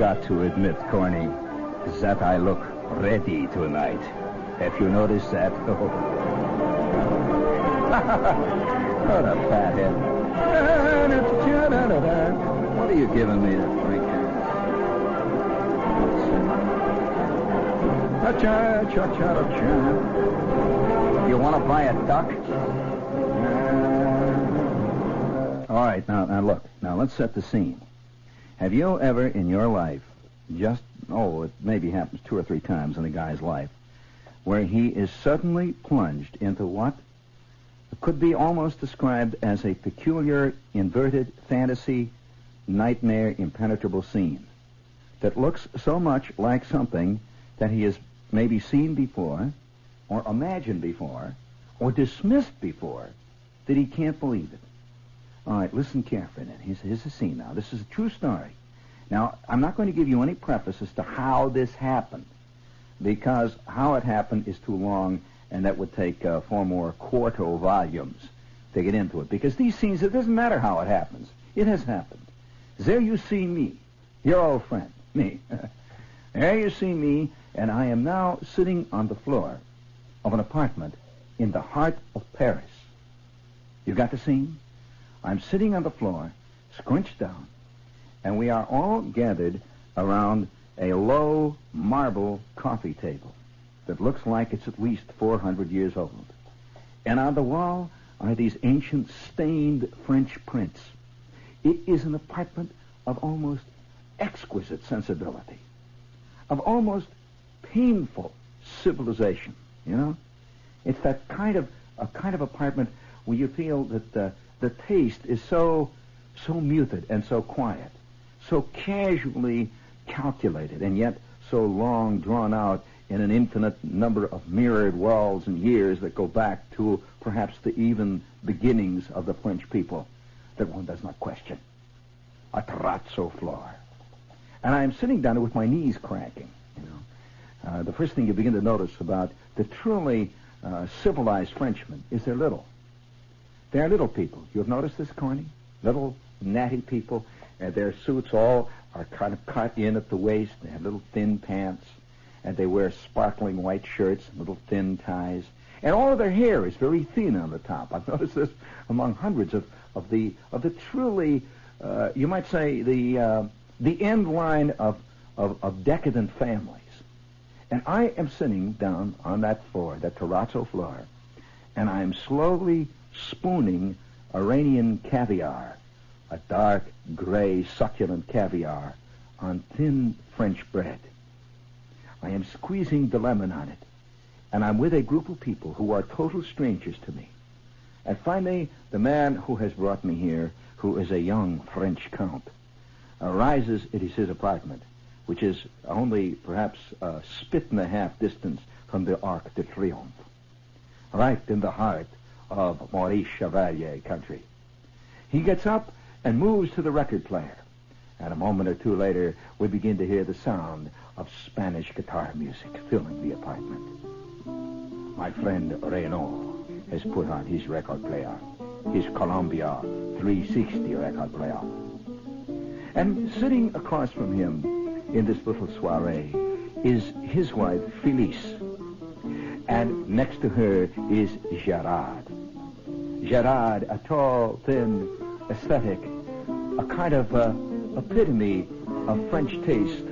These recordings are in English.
got to admit, Corny, that I look ready tonight. Have you noticed that? Oh. What a fathead. What are you giving me to drink? You want to buy a duck? All right, now look. Now let's set the scene. Have you ever in your life it maybe happens 2 or 3 times in a guy's life, where he is suddenly plunged into what could be almost described as a peculiar, inverted fantasy, nightmare, impenetrable scene that looks so much like something that he has maybe seen before, or imagined before, or dismissed before, that he can't believe it. All right, listen carefully then. Here's the scene now. This is a true story. Now, I'm not going to give you any preface as to how this happened, because how it happened is too long, and that would take 4 more quarto volumes to get into it. Because these scenes, it doesn't matter how it happens. It has happened. There you see me, your old friend, me. There you see me, and I am now sitting on the floor of an apartment in the heart of Paris. You got the scene? I'm sitting on the floor, scrunched down, and we are all gathered around a low marble coffee table that looks like it's at least 400 years old. And on the wall are these ancient stained French prints. It is an apartment of almost exquisite sensibility, of almost painful civilization, you know? It's that kind of apartment where you feel that the taste is so muted and so quiet, so casually calculated, and yet so long drawn out in an infinite number of mirrored walls and years that go back to perhaps the even beginnings of the French people that one does not question. A terrazzo floor. And I'm sitting down with my knees cracking, you know. The first thing you begin to notice about the truly civilized Frenchmen is they're little. They're little people. You've noticed this, Corny? Little, natty people. Their suits all are kind of cut in at the waist. They have little thin pants. And they wear sparkling white shirts, little thin ties. And all of their hair is very thin on the top. I've noticed this among hundreds of the truly, you might say, the end line of decadent families. And I am sitting down on that floor, that terrazzo floor, and I am slowly spooning Iranian caviar, a dark, gray, succulent caviar, on thin French bread. I am squeezing the lemon on it, and I'm with a group of people who are total strangers to me. And finally, the man who has brought me here, who is a young French count, arises at his apartment, which is only perhaps a spit and a half distance from the Arc de Triomphe, right in the heart of Maurice Chevalier country. He gets up and moves to the record player, and a moment or two later, we begin to hear the sound of Spanish guitar music filling the apartment. My friend Renaud has put on his record player, his Columbia 360 record player. And sitting across from him in this little soiree is his wife, Felice. And next to her is Gerard. Gerard, a tall, thin, aesthetic, a kind of epitome of French taste,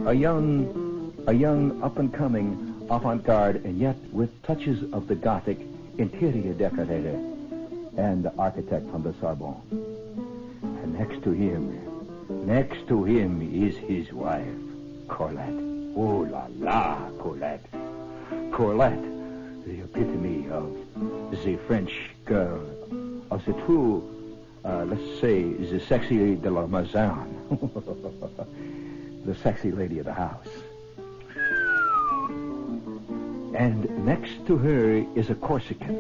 a young up-and-coming avant-garde, and yet with touches of the Gothic interior decorator and architect from the Sorbonne. And next to him is his wife, Colette. Oh la la, Colette. Colette, the epitome of the French girl, of the true, let's say, the sexy lady de la maison, the sexy lady of the house. And next to her is a Corsican,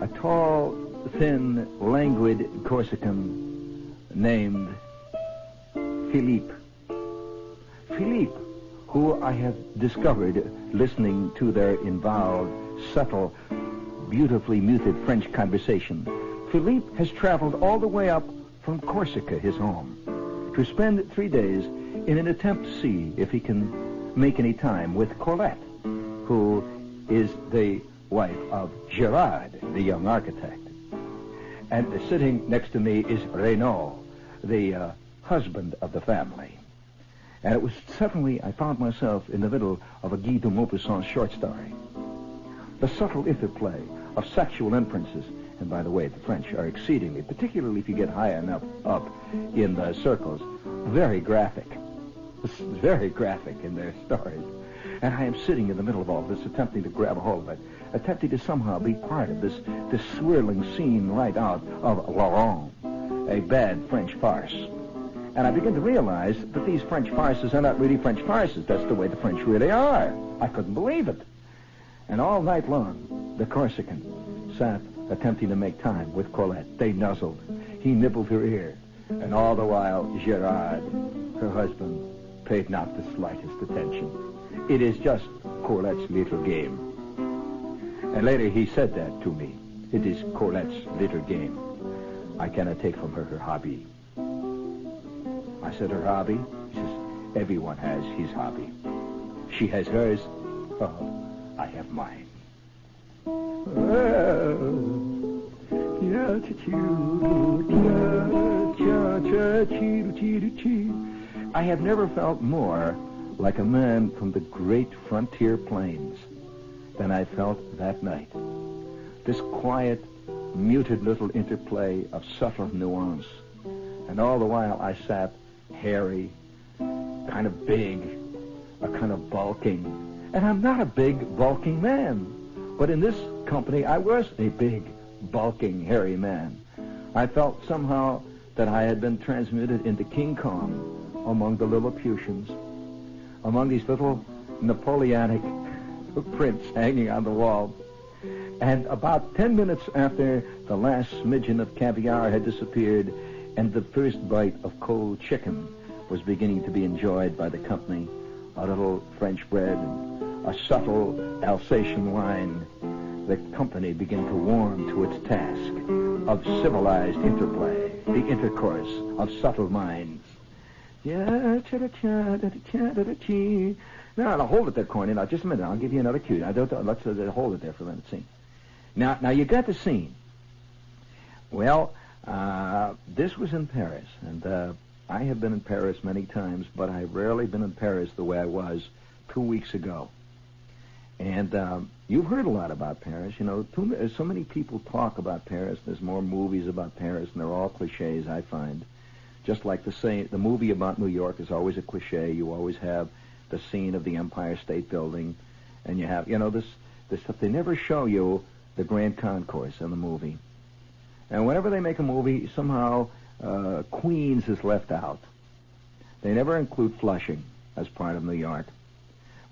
a tall, thin, languid Corsican named Philippe. Philippe, who I have discovered listening to their involved, subtle, beautifully muted French conversation. Philippe has traveled all the way up from Corsica, his home, to spend 3 days in an attempt to see if he can make any time with Colette, who is the wife of Gerard, the young architect. And sitting next to me is Renaud, the husband of the family. And it was suddenly I found myself in the middle of a Guy de Maupassant short story. The subtle interplay of sexual inferences, and by the way, the French are exceedingly, particularly if you get high enough up in the circles, very graphic. Very graphic in their stories. And I am sitting in the middle of all this, attempting to grab a hold of it, attempting to somehow be part of this swirling scene right out of Laurent, a bad French farce. And I begin to realize that these French farces are not really French farces. That's the way the French really are. I couldn't believe it. And all night long, the Corsican sat attempting to make time with Colette. They nuzzled. He nibbled her ear. And all the while, Gerard, her husband, paid not the slightest attention. It is just Colette's little game. And later he said that to me. It is Colette's little game. I cannot take from her her hobby. I said, her hobby? He says, everyone has his hobby. She has hers. Oh, I have mine. I have never felt more like a man from the great frontier plains than I felt that night. This quiet, muted little interplay of subtle nuance. And all the while I sat hairy, kind of big, a kind of bulking. And I'm not a big, bulking man. But in this company, I was a big, bulking, hairy man. I felt somehow that I had been transmuted into King Kong among the Lilliputians, among these little Napoleonic prints hanging on the wall. And about 10 minutes after the last smidgen of caviar had disappeared and the first bite of cold chicken was beginning to be enjoyed by the company, a little French bread and a subtle Alsatian wine, the company began to warm to its task of civilized interplay, the intercourse of subtle minds. Now, hold it there, Corny. Now, just a minute. I'll give you another cue. Let's hold it there for a minute. See. Now you got the scene. Well, this was in Paris, and I have been in Paris many times, but I've rarely been in Paris the way I was 2 weeks ago. And you've heard a lot about Paris. You know, so many people talk about Paris. There's more movies about Paris, and they're all cliches, I find. Just like the movie about New York is always a cliche. You always have the scene of the Empire State Building, and you have, this stuff. They never show you the Grand Concourse in the movie. And whenever they make a movie, somehow Queens is left out. They never include Flushing as part of New York.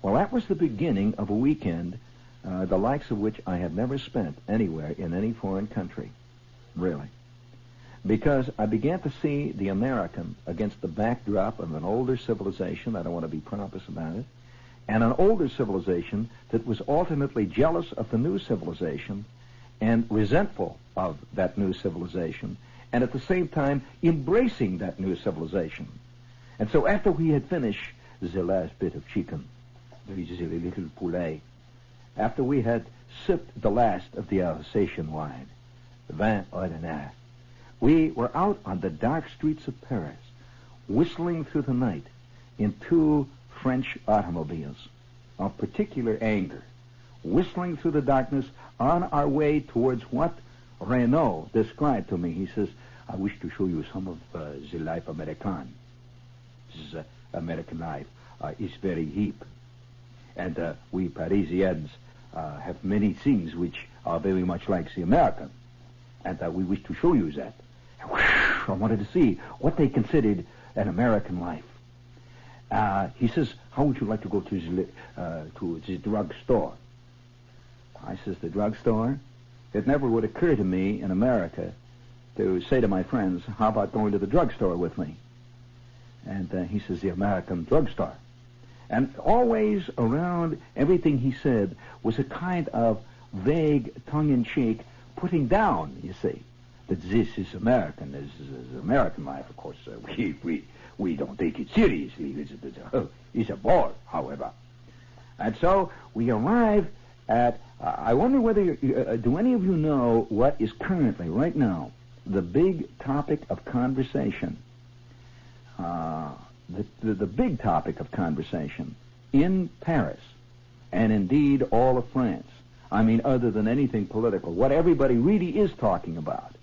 Well, that was the beginning of a weekend, the likes of which I have never spent anywhere in any foreign country, really. Because I began to see the American against the backdrop of an older civilization, I don't want to be pompous about it, and an older civilization that was alternately jealous of the new civilization and resentful of that new civilization, and at the same time embracing that new civilization. And so after we had finished the last bit of chicken, the little poulet, after we had sipped the last of the Alsatian wine, vin ordinaire, we were out on the dark streets of Paris, whistling through the night in two French automobiles of particular anger, whistling through the darkness on our way towards what Renaud described to me. He says, I wish to show you some of the life American. This is American life. It's very hip. And we Parisians have many things which are very much like the American. And we wish to show you that. I wanted to see what they considered an American life. He says, how would you like to go to the drugstore? I says, the drugstore? It never would occur to me in America to say to my friends, how about going to the drugstore with me? And he says, the American drugstore. And always around everything he said was a kind of vague, tongue-in-cheek putting down, you see, that this is American. This is American life, of course. We don't take it seriously. It's a bore, however. And so we arrive at, I wonder whether, do any of you know what is currently, right now, the big topic of conversation? The big topic of conversation in Paris, and indeed all of France. I mean, other than anything political, what everybody really is talking about.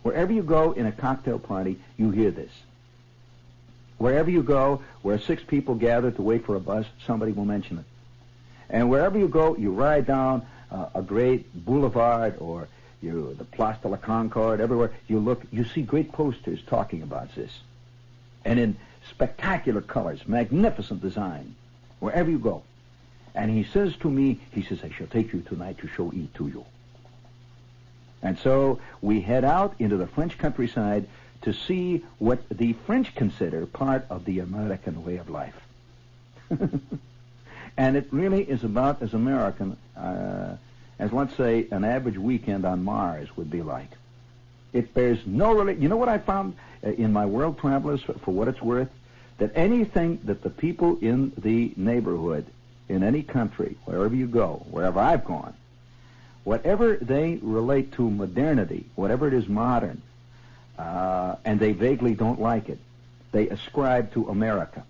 Wherever you go in a cocktail party, you hear this. Wherever you go, where 6 people gather to wait for a bus, somebody will mention it. And wherever you go, you ride down a great boulevard or the Place de la Concorde, everywhere you look, you see great posters talking about this. And in spectacular colors, magnificent design, wherever you go. And he says to me, I shall take you tonight to show it to you. And so we head out into the French countryside to see what the French consider part of the American way of life. And it really is about as American as, let's say, an average weekend on Mars would be like. It bears no relation. You know what I found in my world travelers, for what it's worth? That anything that the people in the neighborhood, in any country, wherever you go, wherever I've gone, whatever they relate to modernity, whatever it is modern, and they vaguely don't like it, they ascribe to America.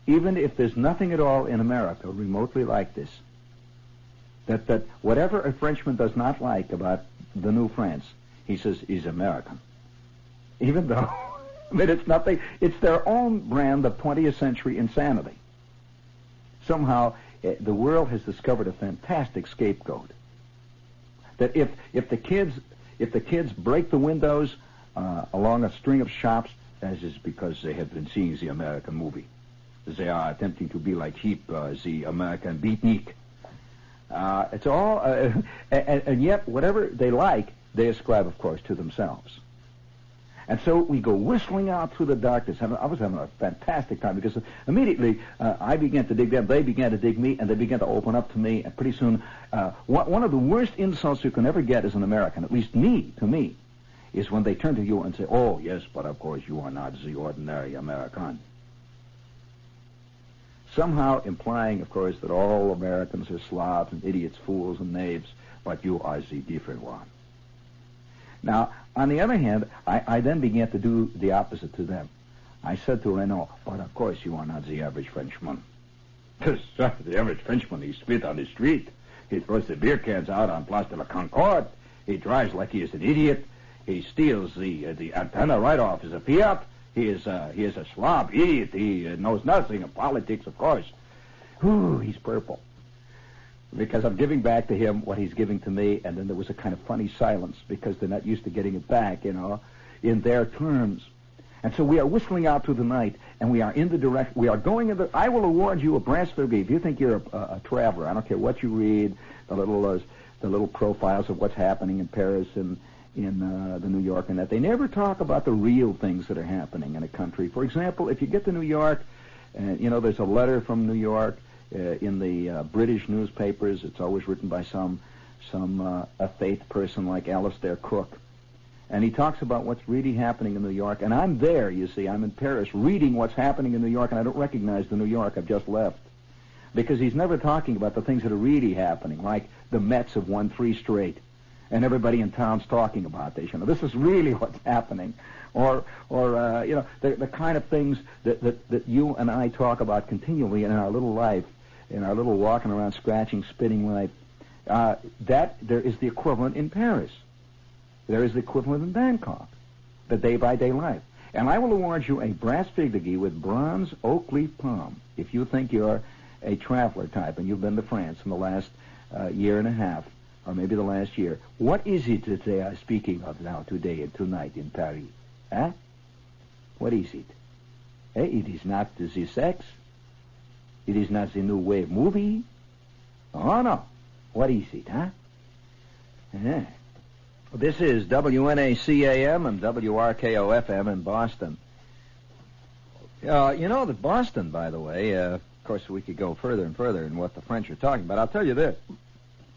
Even if there's nothing at all in America remotely like this, that whatever a Frenchman does not like about the new France, he says is American. Even though, I mean, it's nothing, it's their own brand of 20th century insanity. Somehow, the world has discovered a fantastic scapegoat. That if the kids break the windows along a string of shops, that is because they have been seeing the American movie. They are attempting to be like the American beatnik. It's all, and yet whatever they like, they ascribe, of course, to themselves. And so we go whistling out through the darkness. I was having a fantastic time because immediately I began to dig them, they began to dig me, and they began to open up to me. And pretty soon, one of the worst insults you can ever get as an American, at least to me, is when they turn to you and say, "Oh, yes, but of course you are not the ordinary American." Somehow implying, of course, that all Americans are slobs and idiots, fools and knaves, but you are the different one. Now, on the other hand, I then began to do the opposite to them. I said to Renaud, "But of course you are not the average Frenchman." The average Frenchman, he spit on the street. He throws the beer cans out on Place de la Concorde. He drives like he is an idiot. He steals the antenna right off his Fiat. He is a slob, idiot. He knows nothing of politics, of course. Whew, he's purple. Because I'm giving back to him what he's giving to me, and then there was a kind of funny silence because they're not used to getting it back, in their terms. And so we are whistling out through the night, and we are in the direction, we are going in the, I will award you a brass figure if you think you're a traveler. I don't care what you read, the little profiles of what's happening in Paris and in the New York, and that they never talk about the real things that are happening in a country. For example, if you get to New York, there's a letter from New York in the British newspapers. It's always written by some effete person like Alistair Cook. And he talks about what's really happening in New York. And I'm there, you see. I'm in Paris reading what's happening in New York, and I don't recognize the New York I've just left. Because he's never talking about the things that are really happening, like the Mets have won 3 straight. And everybody in town's talking about this. This is really what's happening. Or the kind of things that you and I talk about continually in our little life, in our little walking around, scratching, spitting life. That there is the equivalent in Paris. There is the equivalent in Bangkok, the day-by-day life. And I will award you a brass figurine with bronze oak leaf palm if you think you're a traveler type and you've been to France in the last year and a half, or maybe the last year. What is it that they are speaking of now, today and tonight in Paris? Huh? What is it? It is not the sex. It is not the new wave movie. Oh, no. What is it, huh? Yeah. This is WNACAM and WRKO-FM in Boston. That Boston, by the way, of course, we could go further and further in what the French are talking about. I'll tell you this.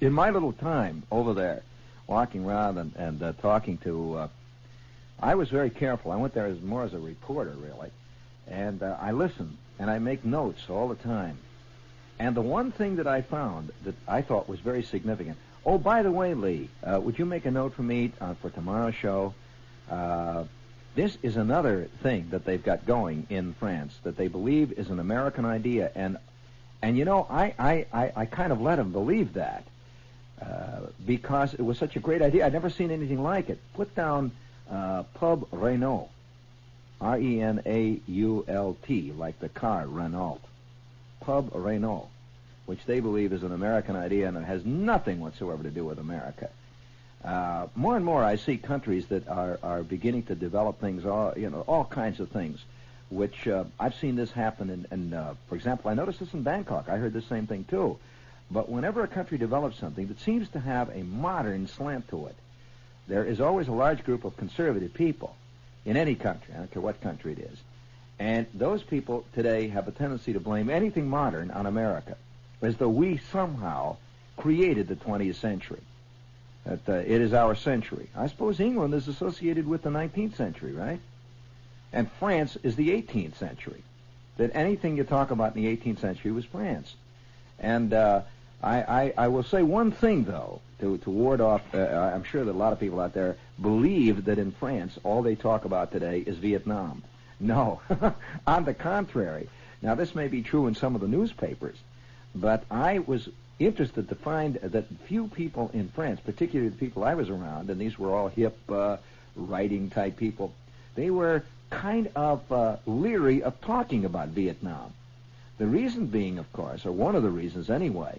In my little time over there, walking around and talking to. I was very careful. I went there more as a reporter, really, and I listened and I make notes all the time. And the one thing that I found that I thought was very significant. Oh, by the way, Lee, would you make a note for me for tomorrow's show? This is another thing that they've got going in France that they believe is an American idea, and you know, I kind of let them believe that because it was such a great idea. I'd never seen anything like it. Put down Pub Renault, R-E-N-A-U-L-T, like the car Renault. Pub Renault, which they believe is an American idea, and it has nothing whatsoever to do with America. More and more, I see countries that are beginning to develop things, all kinds of things, which I've seen this happen. For example, I noticed this in Bangkok. I heard the same thing too. But whenever a country develops something that seems to have a modern slant to it, there is always a large group of conservative people in any country. I don't care what country it is. And those people today have a tendency to blame anything modern on America, as though we somehow created the 20th century. That it is our century. I suppose England is associated with the 19th century, right? And France is the 18th century. That anything you talk about in the 18th century was France. And I will say one thing, though, to ward off, I'm sure that a lot of people out there believe that in France all they talk about today is Vietnam. No, on the contrary. Now, this may be true in some of the newspapers, but I was interested to find that few people in France, particularly the people I was around, and these were all hip, writing-type people, they were kind of leery of talking about Vietnam. The reason being, of course, or one of the reasons anyway,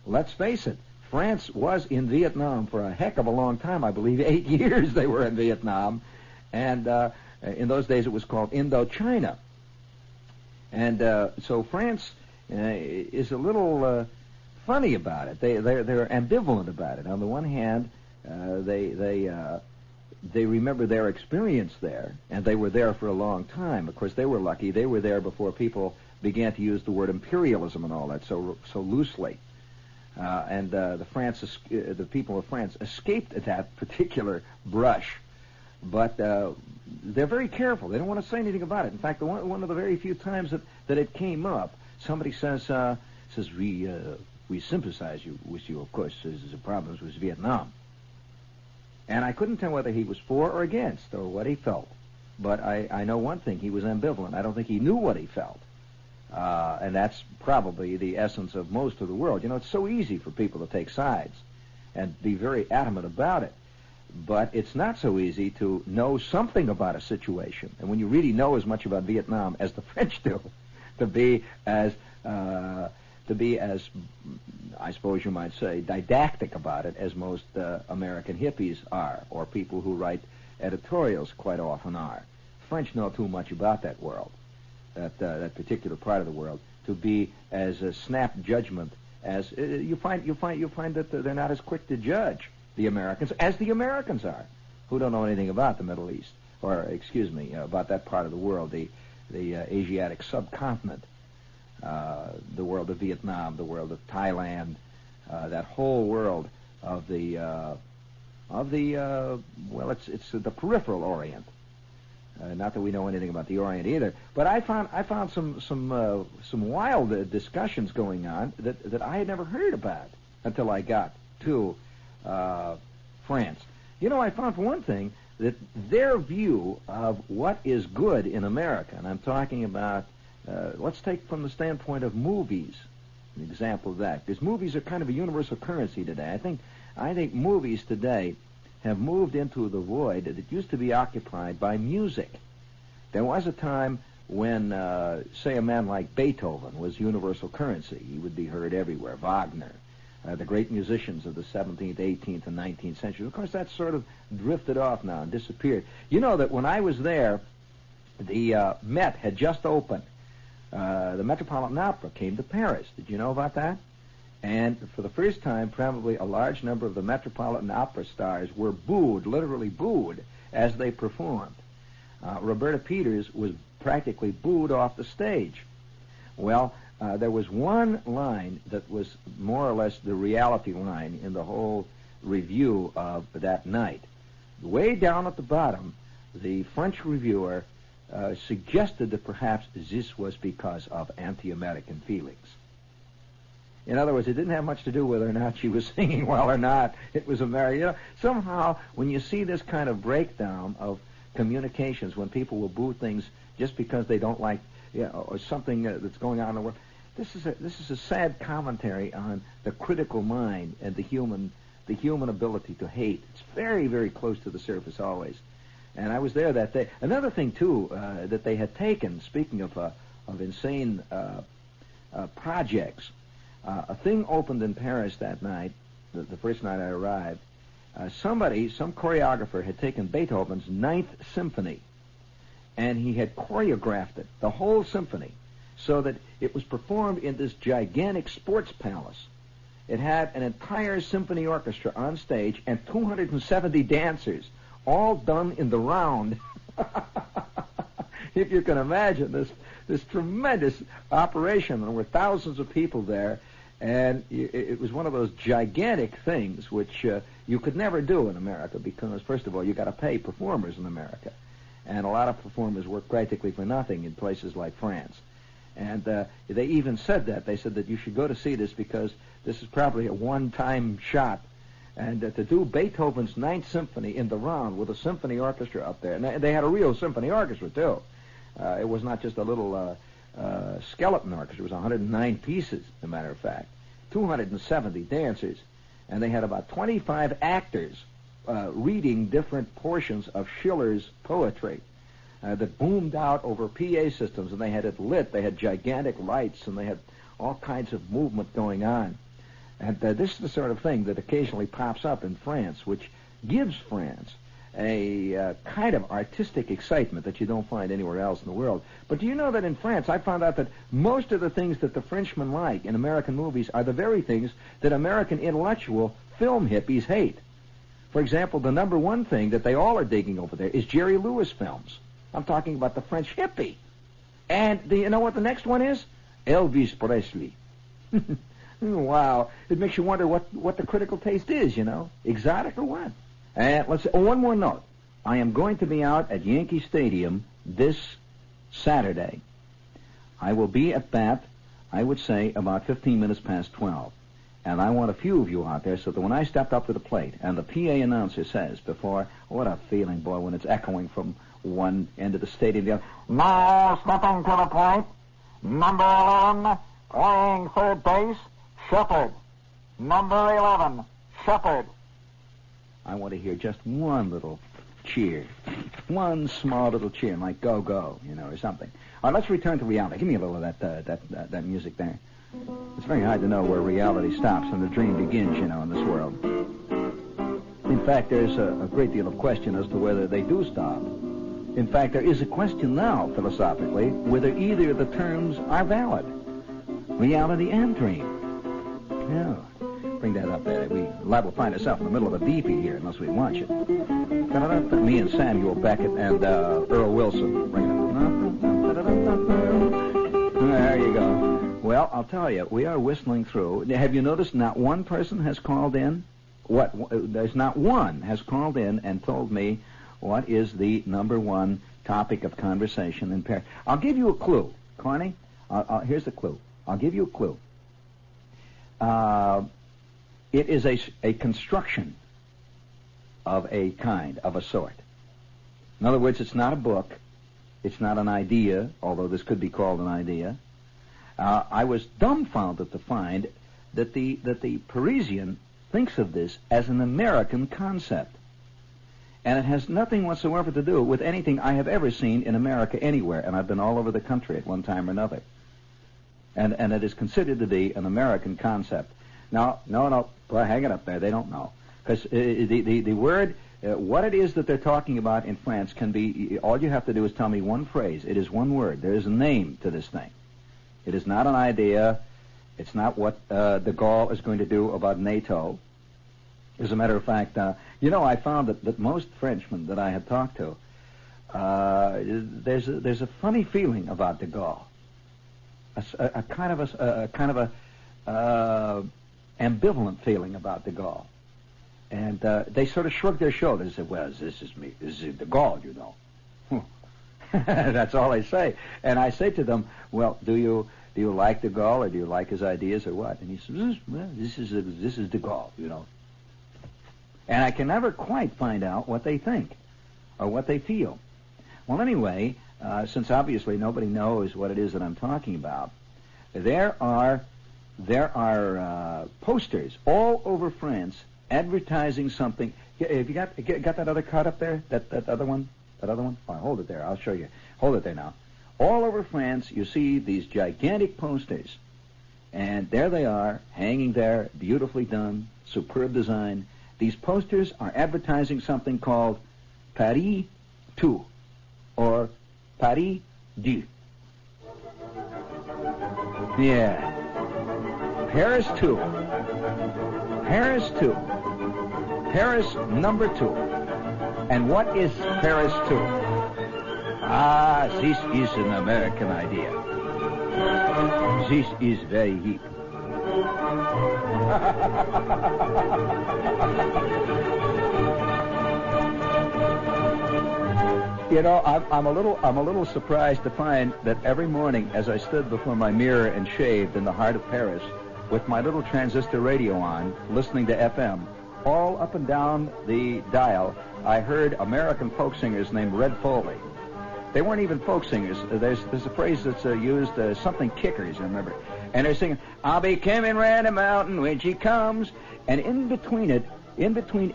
let's face it, France was in Vietnam for a heck of a long time. I believe 8 years they were in Vietnam, and in those days it was called Indochina. And so France is a little funny about it. They're ambivalent about it. On the one hand, they remember their experience there, and they were there for a long time. Of course, they were lucky. They were there before people began to use the word imperialism and all that so loosely. And the people of France escaped that particular brush, but they're very careful. They don't want to say anything about it. In fact, one of the very few times that it came up, somebody says we sympathize with you, of course, the problems with Vietnam. And I couldn't tell whether he was for or against or what he felt. But I know one thing, he was ambivalent. I don't think he knew what he felt. And that's probably the essence of most of the world. You know, it's so easy for people to take sides and be very adamant about it. But it's not so easy to know something about a situation. And when you really know as much about Vietnam as the French do, to be as I suppose you might say, didactic about it as most American hippies are, or people who write editorials quite often are. French know too much about that world, that particular part of the world, to be as a snap judgment as you find that they're not as quick to judge the Americans as the Americans are, who don't know anything about the Middle East, or about that part of the world, the Asiatic subcontinent. The world of Vietnam, the world of Thailand, that whole world of the it's the peripheral Orient. Not that we know anything about the Orient either, but I found some wild discussions going on that I had never heard about until I got to France. You know, I found for one thing that their view of what is good in America, and I'm talking about. Let's take from the standpoint of movies, an example of that. Because movies are kind of a universal currency today. I think movies today have moved into the void that used to be occupied by music. There was a time when, say, a man like Beethoven was universal currency. He would be heard everywhere. Wagner, the great musicians of the 17th, 18th, and 19th century. Of course, that sort of drifted off now and disappeared. You know that when I was there, the Met had just opened. The Metropolitan Opera came to Paris. Did you know about that? And for the first time, probably a large number of the Metropolitan Opera stars were booed, literally booed, as they performed. Roberta Peters was practically booed off the stage. Well, there was one line that was more or less the reality line in the whole review of that night. Way down at the bottom, the French reviewer suggested that perhaps this was because of anti-American feelings. In other words, it didn't have much to do whether or not she was singing well or not. It was American. You know, somehow, when you see this kind of breakdown of communications, when people will boo things just because they don't like, or something that's going on in the world, this is a sad commentary on the critical mind and the human ability to hate. It's very, very close to the surface always. And I was there that day. Another thing too that they had taken, speaking of insane projects. A thing opened in Paris that night, the first night I arrived. Some choreographer had taken Beethoven's Ninth Symphony, and he had choreographed it, the whole symphony, so that it was performed in this gigantic sports palace. It had an entire symphony orchestra on stage and 270 dancers, all done in the round. If you can imagine this tremendous operation, there were thousands of people there. And it was one of those gigantic things which you could never do in America because, first of all, you got to pay performers in America. And a lot of performers work practically for nothing in places like France. And they even said that. They said that you should go to see this because this is probably a one-time shot. And to do Beethoven's Ninth Symphony in the round with a symphony orchestra up there. And they had a real symphony orchestra, too. It was not just a little skeleton orchestra. It was 109 pieces, as a matter of fact. 270 dancers. And they had about 25 actors reading different portions of Schiller's poetry that boomed out over PA systems, and they had it lit. They had gigantic lights, and they had all kinds of movement going on. And this is the sort of thing that occasionally pops up in France, which gives France a kind of artistic excitement that you don't find anywhere else in the world. But do you know that in France, I found out that most of the things that the Frenchmen like in American movies are the very things that American intellectual film hippies hate. For example, the number one thing that they all are digging over there is Jerry Lewis films. I'm talking about the French hippie. And you know what the next one is? Elvis Presley. Wow. It makes you wonder what the critical taste is, you know. Exotic or what? And let's one more note. I am going to be out at Yankee Stadium this Saturday. I will be at that, I would say, about 15 minutes past 12. And I want a few of you out there so that when I step up to the plate and the PA announcer says before, what a feeling, boy, when it's echoing from one end of the stadium to the other. Now stepping to the plate, number 11, playing third base, Shepard. Number 11, Shepard. I want to hear just one little cheer. One small little cheer, like go, go, you know, or something. All right, let's return to reality. Give me a little of that music there. It's very hard to know where reality stops and the dream begins, you know, in this world. In fact, there's a great deal of question as to whether they do stop. In fact, there is a question now, philosophically, whether either of the terms are valid. Reality and dream. Yeah. Bring that up there. We liable to find ourselves in the middle of a beefy here unless we watch it. Me and Samuel Beckett and Earl Wilson. Bring it up. There you go. Well, I'll tell you, we are whistling through. Have you noticed not one person has called in? There's not one has called in and told me what is the number one topic of conversation in Paris. I'll give you a clue, Carney. Here's the clue. I'll give you a clue. It is a construction of a kind, of a sort. In other words, it's not a book. It's not an idea, although this could be called an idea. I was dumbfounded to find that the Parisian thinks of this as an American concept. And it has nothing whatsoever to do with anything I have ever seen in America anywhere, and I've been all over the country at one time or another. And it is considered to be an American concept. Now, no, well, hang it up there. They don't know. Because the word, what it is that they're talking about in France can be, all you have to do is tell me one phrase. It is one word. There is a name to this thing. It is not an idea. It's not what de Gaulle is going to do about NATO. As a matter of fact, I found that most Frenchmen that I have talked to, there's a funny feeling about de Gaulle, a kind of ambivalent feeling about de Gaulle, And they sort of shrugged their shoulders and said, well, this is me. This is de Gaulle, you know. That's all they say. And I say to them, well, do you like de Gaulle, or do you like his ideas, or what? And he says, well, this is de Gaulle, you know. And I can never quite find out what they think or what they feel. Well, anyway, since obviously nobody knows what it is that I'm talking about, there are posters all over France advertising something. Have you got that other card up there? That other one? That other one? Oh, hold it there. I'll show you. Hold it there now. All over France, you see these gigantic posters. And there they are, hanging there, beautifully done, superb design. These posters are advertising something called Paris 2, or Paris 2. Yeah. Paris 2. Paris 2. Paris number 2. And what is Paris 2? Ah, this is an American idea. This is very hip. You know, I'm a little surprised to find that every morning, as I stood before my mirror and shaved in the heart of Paris, with my little transistor radio on, listening to FM, all up and down the dial, I heard American folk singers named Red Foley. They weren't even folk singers. There's a phrase that's used, something kickers, I remember. And they're singing, I'll be coming round the mountain when she comes. And in between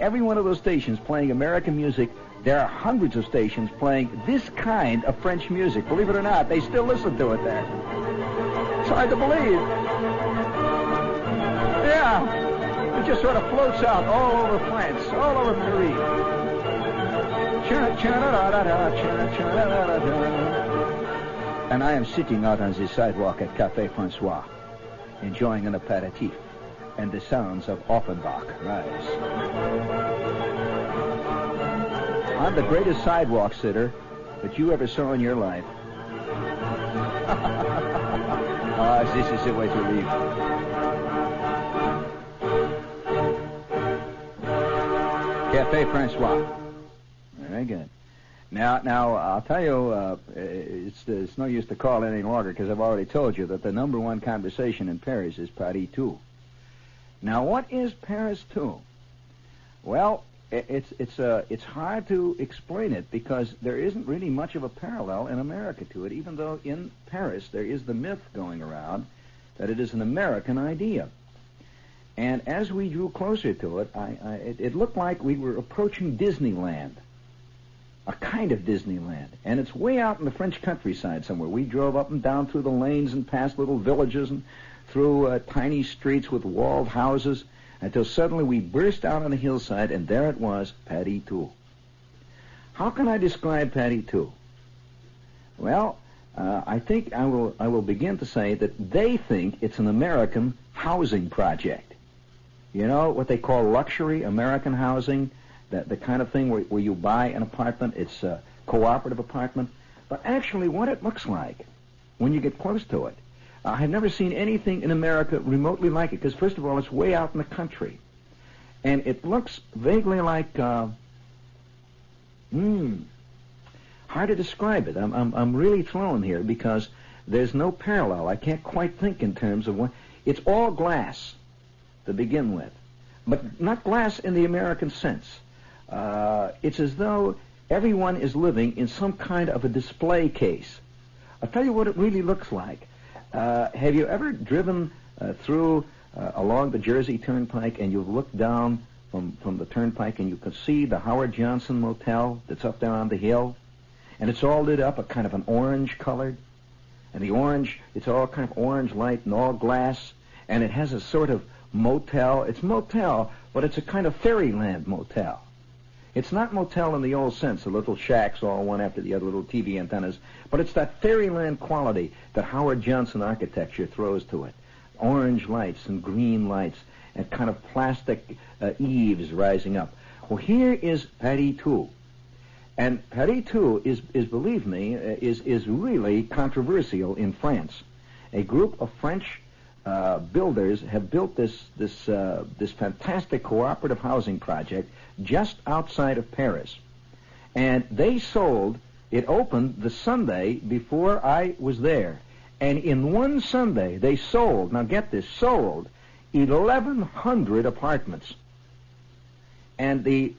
every one of those stations playing American music, there are hundreds of stations playing this kind of French music. Believe it or not, they still listen to it there. It's hard to believe. Yeah. It just sort of floats out all over France, all over Paris. And I am sitting out on the sidewalk at Café Francois, enjoying an aperitif, and the sounds of Offenbach rise. I'm the greatest sidewalk sitter that you ever saw in your life. This is the way to leave. Café Francois. Very good. Now, I'll tell you, it's no use to call any longer because I've already told you that the number one conversation in Paris is Paris 2. Now, what is Paris 2? Well, it's hard to explain it because there isn't really much of a parallel in America to it, even though in Paris there is the myth going around that it is an American idea. And as we drew closer to it, it looked like we were approaching Disneyland, a kind of Disneyland. And it's way out in the French countryside somewhere. We drove up and down through the lanes and past little villages and through tiny streets with walled houses until suddenly we burst out on a hillside, and there it was, Paris 2. How can I describe Paris 2? Well, I think I will begin to say that they think it's an American housing project. You know, what they call luxury American housing, the kind of thing where you buy an apartment, it's a cooperative apartment. But actually what it looks like when you get close to it, I've never seen anything in America remotely like it, because first of all, it's way out in the country. And it looks vaguely like, hard to describe it. I'm really thrown here because there's no parallel. I can't quite think in terms of what. It's all glass to begin with, but not glass in the American sense. It's as though everyone is living in some kind of a display case. I'll tell you what it really looks like. Have you ever driven through along the Jersey Turnpike and you've looked down from the turnpike and you can see the Howard Johnson Motel that's up there on the hill? And it's all lit up a kind of an orange colored. And the orange, it's all kind of orange light and all glass. And it has a sort of motel. It's motel, but it's a kind of fairyland motel. It's not motel in the old sense, the little shacks all one after the other, little TV antennas, but it's that fairyland quality that Howard Johnson architecture throws to it. Orange lights and green lights and kind of plastic eaves rising up. Well, here is Paris 2. And Paris 2 is believe me, is really controversial in France. A group of French builders have built this fantastic cooperative housing project just outside of Paris. And they sold, it opened the Sunday before I was there. And in one Sunday, they sold, now get this, sold 1,100 apartments. And the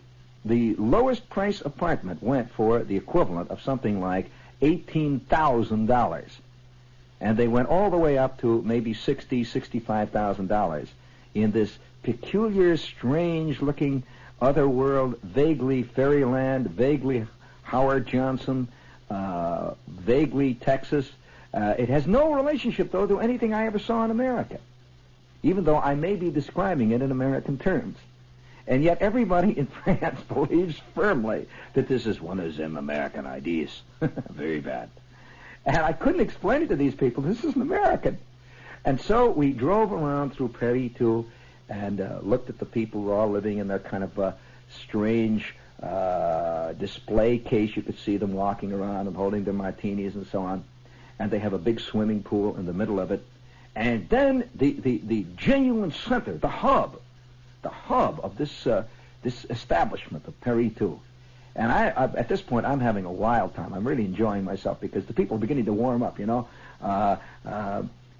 lowest price apartment went for the equivalent of something like $18,000. And they went all the way up to maybe $65,000 in this peculiar, strange-looking otherworld, vaguely fairyland, vaguely Howard Johnson, vaguely Texas. It has no relationship, though, to anything I ever saw in America, even though I may be describing it in American terms. And yet everybody in France believes firmly that this is one of them American ideas. Very bad. And I couldn't explain it to these people. This isn't American. And so we drove around through Paris, too, and looked at the people who were all living in their kind of strange display case. You could see them walking around and holding their martinis and so on. And they have a big swimming pool in the middle of it. And then the genuine center, the hub of this establishment of Paris, too. And I at this point, I'm having a wild time. I'm really enjoying myself because the people are beginning to warm up, you know.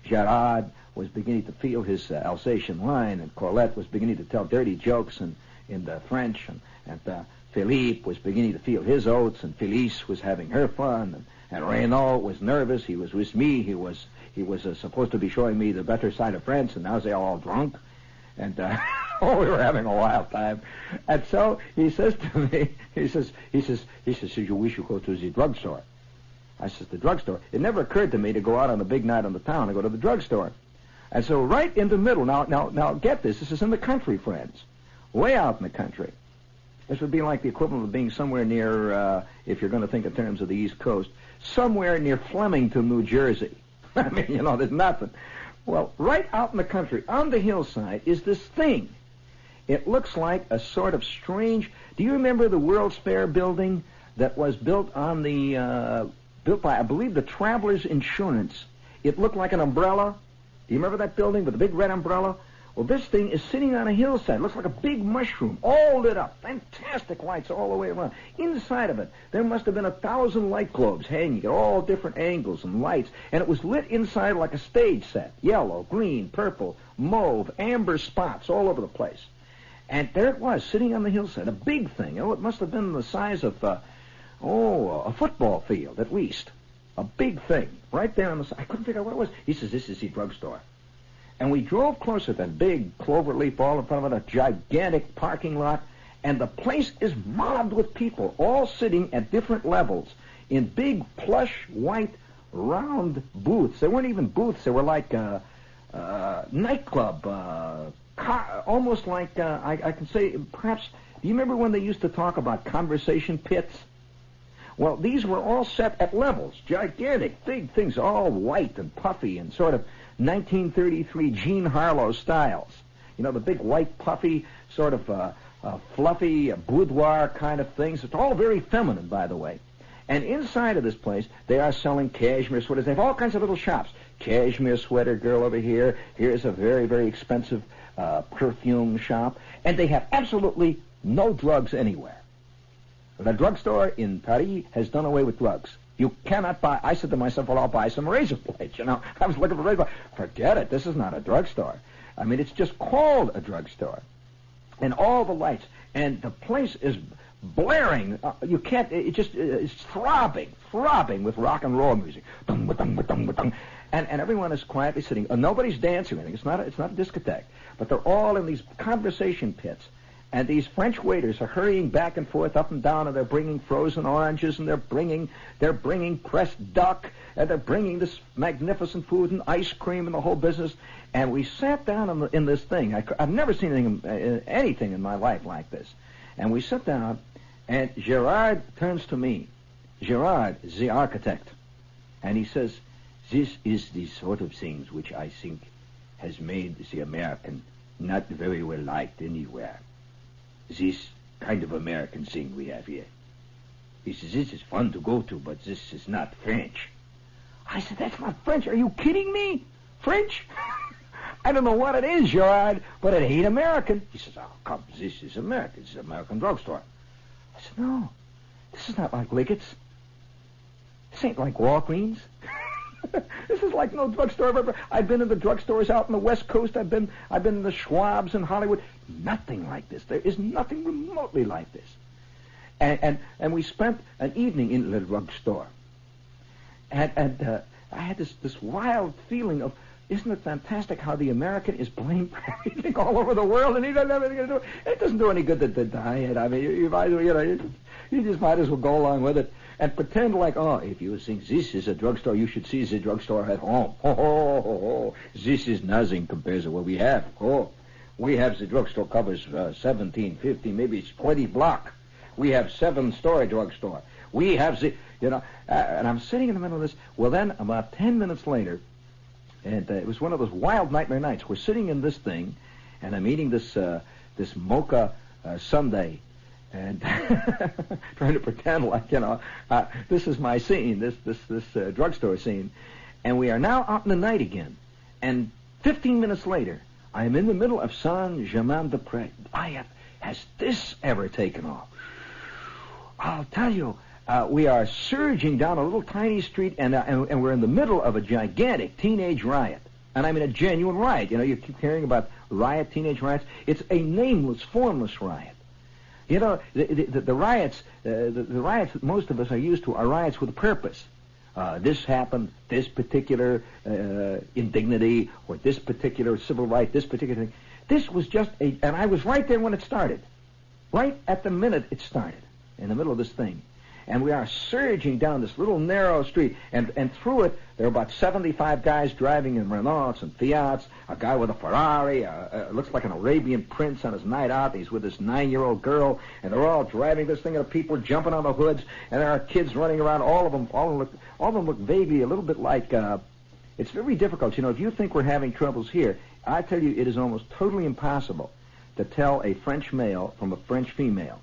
Gerard was beginning to feel his Alsatian wine, and Colette was beginning to tell dirty jokes in the French, and Philippe was beginning to feel his oats, and Felice was having her fun, and Renaud was nervous. He was with me. He was supposed to be showing me the better side of France, and now they're all drunk. And we were having a wild time. And so he says to me, he says, we should go to the drugstore. I says, the drugstore? It never occurred to me to go out on a big night on the town and go to the drugstore. And so right in the middle, now get this. This is in the country, friends. Way out in the country. This would be like the equivalent of being somewhere near, if you're going to think in terms of the East Coast, somewhere near Flemington, New Jersey. I mean, you know, there's nothing. Well, right out in the country, on the hillside, is this thing. It looks like a sort of strange... Do you remember the World's Fair building that was built on built by, I believe, the Travelers Insurance? It looked like an umbrella. Do you remember that building with the big red umbrella? Well, this thing is sitting on a hillside. It looks like a big mushroom, all lit up. Fantastic lights all the way around. Inside of it, there must have been 1,000 light globes hanging at all different angles and lights. And it was lit inside like a stage set. Yellow, green, purple, mauve, amber spots all over the place. And there it was, sitting on the hillside, a big thing. Oh, it must have been the size of, a football field at least. A big thing, right there on the side. I couldn't figure out what it was. He says, this is the drugstore. And we drove closer, that big cloverleaf all in front of it, a gigantic parking lot, and the place is mobbed with people, all sitting at different levels in big, plush, white, round booths. They weren't even booths. They were like nightclub, almost like, I can say, perhaps, do you remember when they used to talk about conversation pits? Well, these were all set at levels, gigantic, big things, all white and puffy and sort of 1933 Jean Harlow styles. You know, the big white puffy, sort of fluffy boudoir kind of things. It's all very feminine, by the way. And inside of this place, they are selling cashmere sweaters. They have all kinds of little shops. Cashmere sweater girl over here. Here's a very, very expensive perfume shop. And they have absolutely no drugs anywhere. The drugstore in Paris has done away with drugs. You cannot buy... I said to myself, well, I'll buy some razor blades, you know. I was looking for razor blades. Forget it. This is not a drugstore. I mean, it's just called a drugstore. And all the lights. And the place is blaring. You can't... It's throbbing with rock and roll music. And everyone is quietly sitting. Nobody's dancing or anything. It's not a discotheque. But they're all in these conversation pits. And these French waiters are hurrying back and forth, up and down, and they're bringing frozen oranges, and they're bringing pressed duck, and they're bringing this magnificent food and ice cream and the whole business. And we sat down in this thing. I've never seen anything in my life like this. And we sat down, and Gerard turns to me, Gerard, the architect, and he says, "This is the sort of things which I think has made the American not very well liked anywhere. This kind of American thing we have here. He says, this is fun to go to, but this is not French." I said, "That's not French. Are you kidding me? French?" I don't know what it is, Gerard, but it ain't American. He says, oh, come, this is American. This is an American drugstore. I said, no, this is not like Liggett's. This ain't like Walgreens. This is like no drugstore I've ever. I've been in the drugstores out on the West Coast. I've been in the Schwab's in Hollywood. Nothing like this. There is nothing remotely like this. And we spent an evening in the drugstore. And I had this wild feeling of, isn't it fantastic how the American is blamed for everything all over the world, and he doesn't have anything to do. It doesn't do any good to deny it. I mean, you just might as well go along with it and pretend like, oh, if you think this is a drugstore, you should see the drugstore at home. Oh, this is nothing compared to what we have. Oh, we have the drugstore covers 17, 15, maybe it's 20 block. We have 7-story drugstore. We have the, and I'm sitting in the middle of this. Well, then about 10 minutes later, and it was one of those wild nightmare nights. We're sitting in this thing, and I'm eating this mocha sundae, and trying to pretend like, this is my scene, this drugstore scene. And we are now out in the night again. And 15 minutes later, I am in the middle of Saint-Germain-des-Prés. Has this ever taken off? I'll tell you, we are surging down a little tiny street, and we're in the middle of a gigantic teenage riot. And I mean a genuine riot. You keep hearing about teenage riots. It's a nameless, formless riot. The riots that most of us are used to are riots with a purpose. This happened, this particular indignity, or this particular civil right, this particular thing. This was just and I was right there when it started. Right at the minute it started, in the middle of this thing. And we are surging down this little narrow street, and through it, there are about 75 guys driving in Renaults and Fiats, a guy with a Ferrari, looks like an Arabian prince on his night out. He's with this 9-year-old girl, and they're all driving this thing, and people are jumping on the hoods, and there are kids running around. All of them look vaguely a little bit like, it's very difficult. If you think we're having troubles here, I tell you, it is almost totally impossible to tell a French male from a French female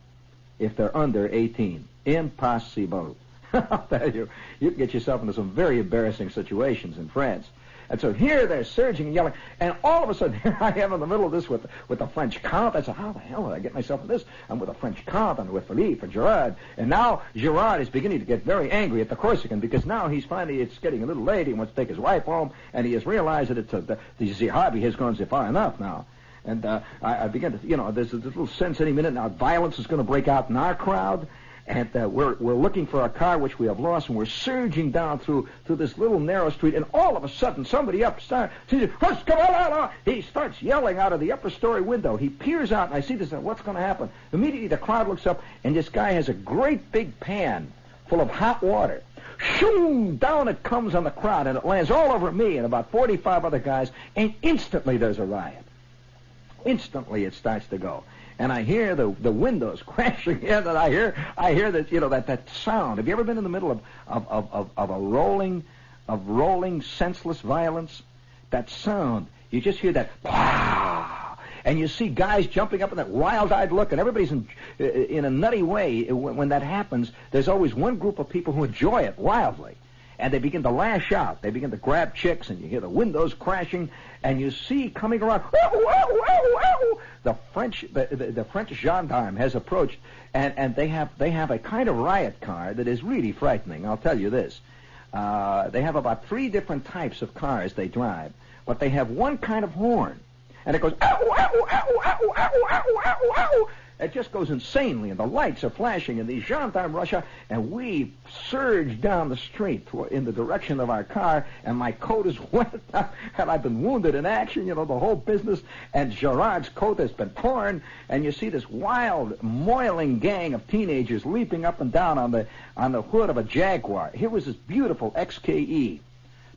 if they're under 18. Impossible. I'll tell you, you can get yourself into some very embarrassing situations in France. And so here they're surging and yelling, and all of a sudden here I am in the middle of this with the French count. I said, how the hell did I get myself in this? I'm with a French count, and with Philippe and Gerard. And now Gerard is beginning to get very angry at the Corsican, because now it's getting a little late. He wants to take his wife home, and he has realized that the hobby has gone far enough now. And I begin to, there's a little sense any minute now violence is going to break out in our crowd. And we're looking for a car which we have lost, and we're surging down through this little narrow street, and all of a sudden somebody he starts yelling out of the upper story window. He peers out, and I see this, and what's going to happen? Immediately the crowd looks up, and this guy has a great big pan full of hot water. Shoom! Down it comes on the crowd, and it lands all over me and about 45 other guys, and instantly there's a riot. Instantly it starts to go. And I hear the windows crashing in, and I hear that that sound. Have you ever been in the middle of a rolling senseless violence? That sound. You just hear that pow, and you see guys jumping up in that wild-eyed look, and everybody's in a nutty way. When that happens, there's always one group of people who enjoy it wildly. And they begin to lash out. They begin to grab chicks, and you hear the windows crashing, and you see coming around, the French gendarme has approached, and they have a kind of riot car that is really frightening. I'll tell you this. They have about 3 different types of cars they drive, but they have one kind of horn, and it goes, ow, ow, ow, ow, ow, ow, ow, ow. It just goes insanely, and the lights are flashing, and these gendarmes rush out, and we surge down the street in the direction of our car, and my coat is wet, and I've been wounded in action, the whole business, and Gerard's coat has been torn, and you see this wild, moiling gang of teenagers leaping up and down on the hood of a Jaguar. Here was this beautiful XKE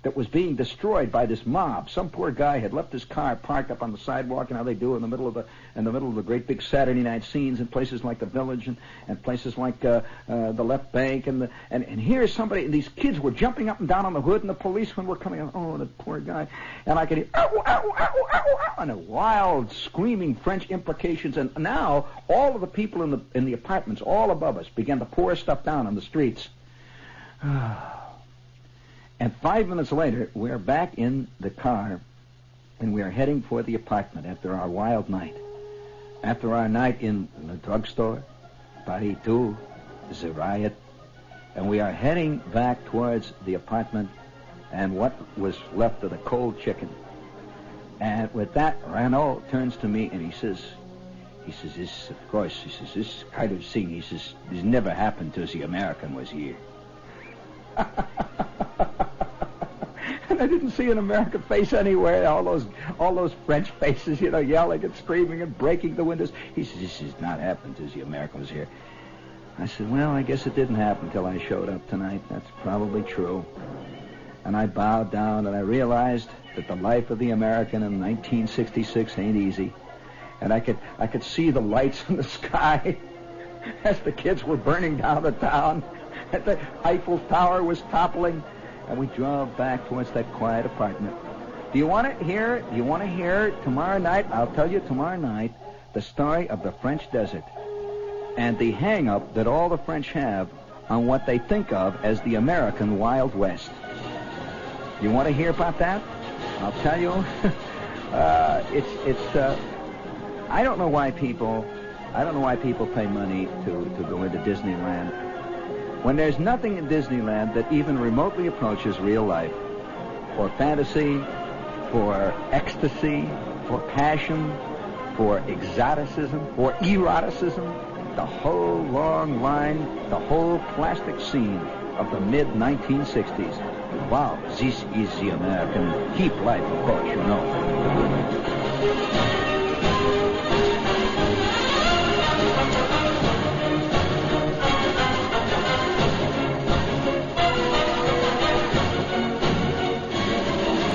that was being destroyed by this mob. Some poor guy had left his car parked up on the sidewalk, and how they do in the middle of the great big Saturday night scenes in places like the Village and places like the Left Bank and here's somebody. And these kids were jumping up and down on the hood, and the policemen were coming out. Oh, the poor guy! And I could hear ow, ow, ow, ow, ow, and a wild screaming French imprecations. And now all of the people in the apartments all above us began to pour stuff down on the streets. And 5 minutes later, we're back in the car, And we are heading for the apartment after our wild night. After our night in the drugstore, Paris too, the riot. And we are heading back towards the apartment and what was left of the cold chicken. And with that, Renaud turns to me and he says, this, of course, he says, this kind of thing, he says, this never happened till the American was here. And I didn't see an American face anywhere. All those French faces, yelling and screaming and breaking the windows. He says, this has not happened till the American was here. I said, well, I guess it didn't happen till I showed up tonight. That's probably true. And I bowed down and I realized that the life of the American in 1966 ain't easy. And I could see the lights in the sky as the kids were burning down the town. And the Eiffel Tower was toppling. And we drove back towards that quiet apartment. Do you want to hear tomorrow night? I'll tell you tomorrow night the story of the French desert and the hang-up that all the French have on what they think of as the American Wild West. You want to hear about that? I'll tell you. I don't know why people pay money to go into Disneyland when there's nothing in Disneyland that even remotely approaches real life, for fantasy, for ecstasy, for passion, for exoticism, for eroticism, the whole long line, the whole plastic scene of the mid-1960s. Wow, this is the American cheap life, of course,